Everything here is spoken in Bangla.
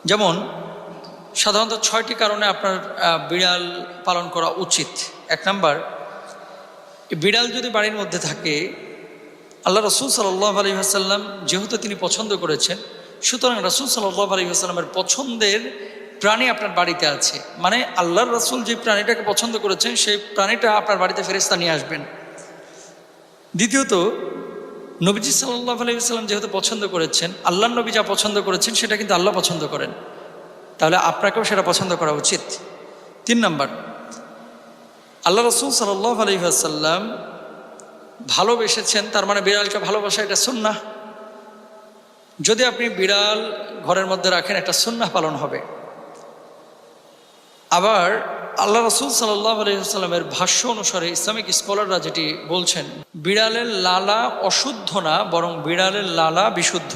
যেমন সাধারণত 6টি কারণে আপনার বিড়াল পালন করা উচিত। 1 নাম্বার, বিড়াল যদি বাড়ির মধ্যে থাকে, আল্লাহ রসুল সাল্লাল্লাহু আলাইহি ওয়াসাল্লাম যেহেতু তিনি পছন্দ করেছেন, সুতরাং রসুল সাল্লাল্লাহু আলাইহি ওয়াসাল্লামের পছন্দের প্রাণী আপনার বাড়িতে আছে, মানে আল্লাহর রসুল যে প্রাণীটাকে পছন্দ করেছেন সেই প্রাণীটা আপনার বাড়িতে ফেরেশতা নিয়ে আসবেন। দ্বিতীয়ত, নবীজি সাল্লাল্লাহু আলাইহি ওয়াসাল্লাম যেহেতু পছন্দ করেছেন, আল্লাহর নবী যা পছন্দ করেছেন সেটা কিন্তু আল্লাহ পছন্দ করেন, তাহলে আপনাকেও সেটা পছন্দ করা উচিত। 3 নাম্বার, আল্লাহ রসুল সাল্লাল্লাহু আলাইহি ওয়াসাল্লাম ভালোবেসেছেন, তার মানে বিড়ালকে ভালোবাসা এটা সুন্নাহ। যদি আপনি বিড়াল ঘরের মধ্যে রাখেন, একটা সুন্নাহ পালন হবে। আবার আল্লাহ রসুল সাল্লাল্লাহু আলাইহি ওয়াসাল্লামের ভাষ্য অনুসারে ইসলামিক স্কলাররা যেটি বলছেন, বিড়ালের লালা অশুদ্ধ না, বরং বিড়ালের লালা বিশুদ্ধ।